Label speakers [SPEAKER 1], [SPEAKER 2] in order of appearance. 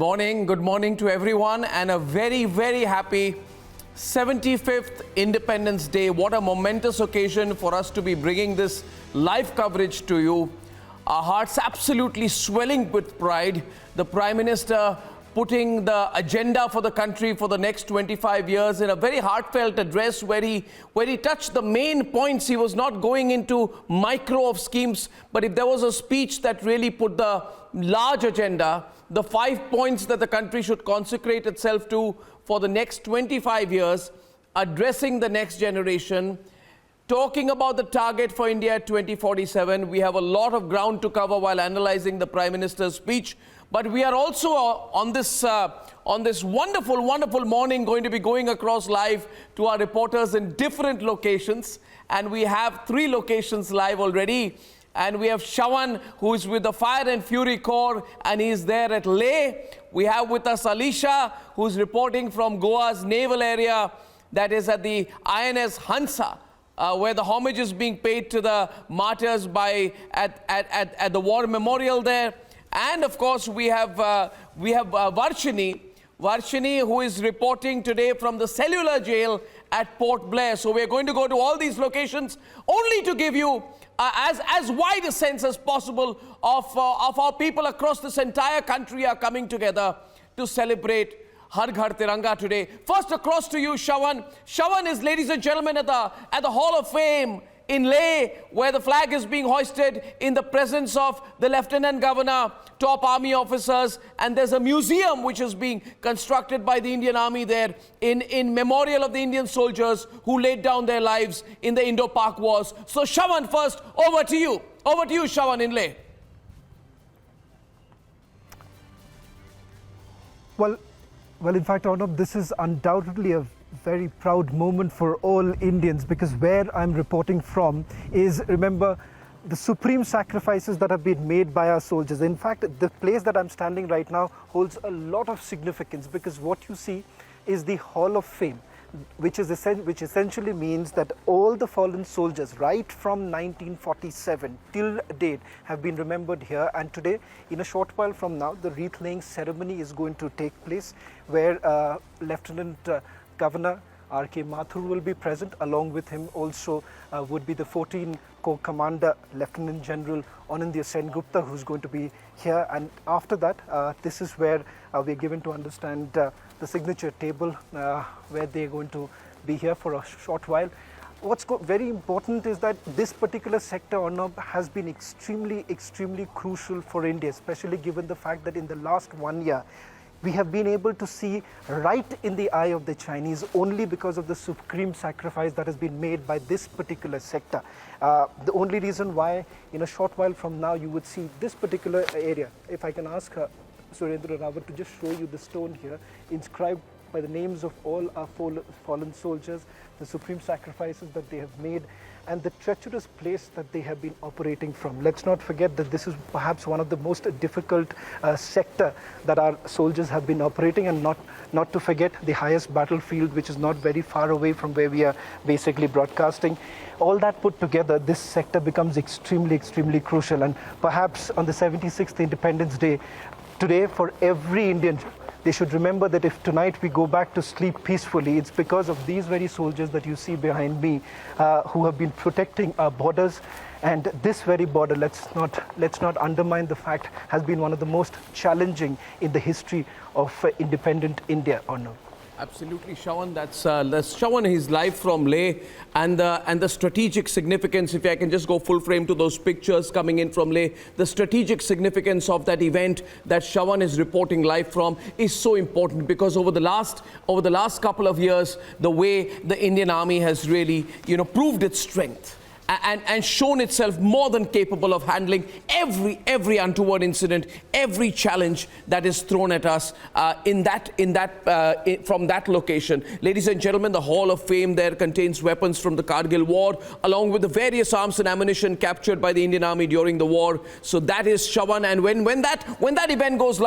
[SPEAKER 1] Good morning to everyone, and a very, very happy 75th Independence Day. What a momentous occasion for us to be bringing this live coverage to you. Our hearts absolutely swelling with pride. The Prime Minister putting the agenda for the country for the next 25 years in a very heartfelt address where he touched the main points. He was not going into micro of schemes, but if there was a speech that really put the large agenda, the 5 points that the country should consecrate itself to for the next 25 years, addressing the next generation, talking about the target for India at 2047. We have a lot of ground to cover while analyzing the Prime Minister's speech. But we are also on this wonderful, wonderful morning going to be going across live to our reporters in different locations. And we have 3 locations live already. And we have Shawan, who is with the Fire and Fury Corps, and he is there at Leh. We have with us Alisha, who is reporting from Goa's naval area, that is at the INS Hansa, where the homage is being paid to the martyrs at the war memorial there. And of course, we have Varshini, who is reporting today from the cellular jail at Port Blair. So we're going to go to all these locations only to give you as wide a sense as possible of our people across this entire country are coming together to celebrate Har Ghar Tiranga today. First across to you, Shawan. Shawan is, ladies and gentlemen, at the Hall of Fame in Leh, where the flag is being hoisted in the presence of the Lieutenant Governor, top army officers, and there's a museum which is being constructed by the Indian Army there in memorial of the Indian soldiers who laid down their lives in the Indo-Pak wars. So Shawan, first, over to you. Over to you, Shawan, in Leh.
[SPEAKER 2] Well, in fact, ARNAB, this is undoubtedly a very proud moment for all Indians, because where I'm reporting from is, remember, the supreme sacrifices that have been made by our soldiers. In fact, the place that I'm standing right now holds a lot of significance, because what you see is the Hall of Fame, which essentially means that all the fallen soldiers right from 1947 till date have been remembered here. And today, in a short while from now, the wreath laying ceremony is going to take place, where Lieutenant Governor R.K. Mathur will be present. Along with him also would be the 14 Corps Commander, Lieutenant General Anindya Sengupta, who's going to be here. And after that, this is where we're given to understand the signature table, where they're going to be here for a short while. What's very important is that this particular sector, ARNAB, has been extremely crucial for India, especially given the fact that in the last 1 year, we have been able to see right in the eye of the Chinese only because of the supreme sacrifice that has been made by this particular sector. The only reason why in a short while from now you would see this particular area, if I can ask Surendra Rawat to just show you the stone here, inscribed by the names of all our fallen soldiers, the supreme sacrifices that they have made, and the treacherous place that they have been operating from. Let's not forget that this is perhaps one of the most difficult sector that our soldiers have been operating, and not to forget the highest battlefield, which is not very far away from where we are basically broadcasting. All that put together, this sector becomes extremely crucial. And perhaps on the 76th Independence Day, today, for every Indian, they should remember that if tonight we go back to sleep peacefully, it's because of these very soldiers that you see behind me, who have been protecting our borders. And this very border, let's not undermine the fact, has been one of the most challenging in the history of independent India, ARNAB.
[SPEAKER 1] Absolutely, Shawan. That's Shawan. He's live from Leh, and the strategic significance. If I can just go full frame to those pictures coming in from Leh, the strategic significance of that event that Shawan is reporting live from is so important, because over the last couple of years, the way the Indian Army has really proved its strength and shown itself more than capable of handling every untoward incident, every challenge that is thrown at us from that location. Ladies and gentlemen, the Hall of Fame there contains weapons from the Kargil War, along with the various arms and ammunition captured by the Indian Army during the war. So that is Shawan, and when that event goes live,